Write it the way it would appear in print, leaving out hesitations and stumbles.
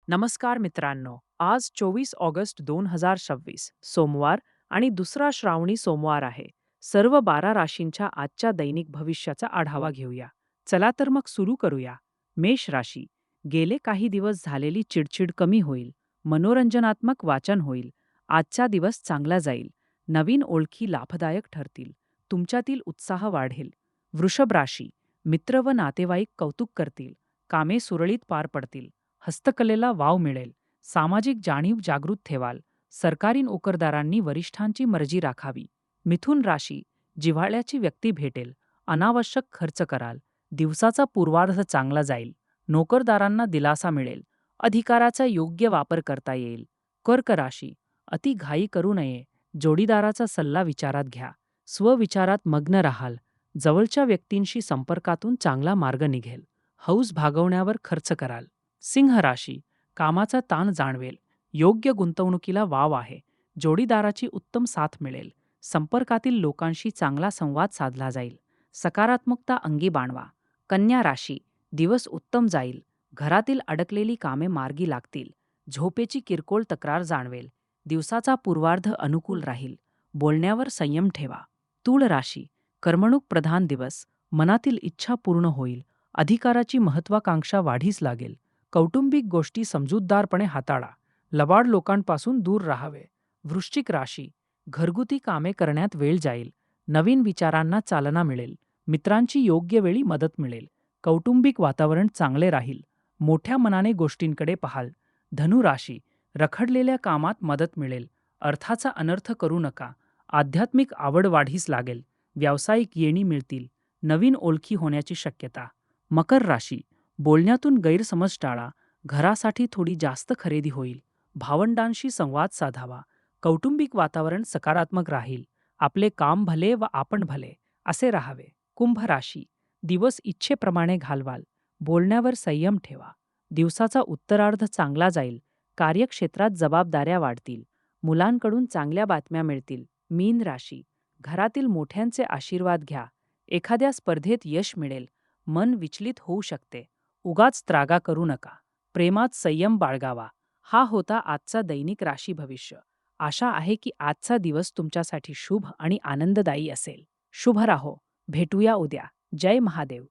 नमस्कार मित्रांनो. आज 24 ऑगस्ट 2026 सोमवार आणि दुसरा श्रावणी सोमवार आहे. सर्व 12 राशींच्या आजच्या दैनिक भविष्याचा आढावा घेऊया. चला तर मग सुरू करूया. मेष राशी. गेले काही दिवस झालेली चिडचिड कमी होईल. मनोरंजनात्मक वाचन होईल. आजचा दिवस चांगला जाईल. नवीन ओळखी लाभदायक ठरतील. तुमच्यातील उत्साह वाढेल. वृषभ राशी. मित्र व नातेवाईक कौतुक करतील. कामे सुरळीत पार पडतील. हस्तकलेला वाव मिळेल. सामाजिक जाणीव जागृत ठेवाल. सरकारी नोकरदारांनी वरिष्ठांची मर्जी राखावी. मिथुन राशी. जिव्हाळ्याची व्यक्ती भेटेल. अनावश्यक खर्च कराल. दिवसाचा पूर्वार्ध चांगला जाईल. नोकरदारांना दिलासा मिळेल. अधिकाराचा योग्य वापर करता येईल. कर्क राशी. अति घाई करू नये. जोडीदाराचा सल्ला विचारात घ्या. स्वविचारात मग्न राहाल. जवळच्या व्यक्तींशी संपर्कातून चांगला मार्ग निघेल. हौस भागवण्यावर खर्च कराल. सिंह राशी. कामाचा ताण जाणवेल. योग्य गुंतवणुकीला वाव आहे. जोडीदाराची उत्तम साथ मिळेल. संपर्कातील लोकांशी चांगला संवाद साधला जाईल. सकारात्मकता अंगी बाणवा. कन्या राशी. दिवस उत्तम जाईल. घरातील अडकलेली कामे मार्गी लागतील. झोपेची किरकोळ तक्रार जाणवेल. दिवसाचा पूर्वार्ध अनुकूल राहील. बोलण्यावर संयम ठेवा. तूळ राशी. कर्मणूक प्रधान दिवस. मनातील इच्छा पूर्ण होईल. अधिकाराची महत्वाकांक्षा वाढीस लागेल. कौटुंबिक गोष्टी समजूतदारपणे हाताळा. लबाड लोकांपासून दूर राहावे. वृश्चिक राशी. घरगुती कामे करण्यात वेळ जाईल. नवीन विचारांना चालना मिळेल. मित्रांची योग्य वेळी मदत मिळेल. कौटुंबिक वातावरण चांगले राहील. मोठ्या मनाने गोष्टींकडे पाहाल. धनु राशी. रखडलेल्या कामात मदत मिळेल. अर्थाचा अनर्थ करू नका. आध्यात्मिक आवड वाढीस लागेल. व्यावसायिक येणी मिळतील. नवीन ओळखी होण्याची शक्यता. मकर राशी. बोलण्यातून गैरसमज टाळा. घरासाठी थोडी जास्त खरेदी होईल. भावंडांशी संवाद साधावा. कौटुंबिक वातावरण सकारात्मक राहील. आपले काम भले व आपण भले असे राहावे. कुंभ राशी. दिवस इच्छेप्रमाणे घालवाल. बोलण्यावर संयम ठेवा. दिवसाचा उत्तरार्ध चांगला जाईल. कार्यक्षेत्रात जबाबदाऱ्या वाढतील. मुलांकडून चांगल्या बातम्या मिळतील. मीन राशी. घरातील मोठ्यांचे आशीर्वाद घ्या. एखाद्या स्पर्धेत यश मिळेल. मन विचलित होऊ शकते. उगाच त्रागा करू नका. प्रेमात संयम बाळगावा. हा होता आजचा दैनिक राशी भविष्य. आशा आहे की आजचा दिवस तुमच्यासाठी शुभ आणि आनंददायी असेल. शुभ राहो. भेटूया उद्या. जय महादेव.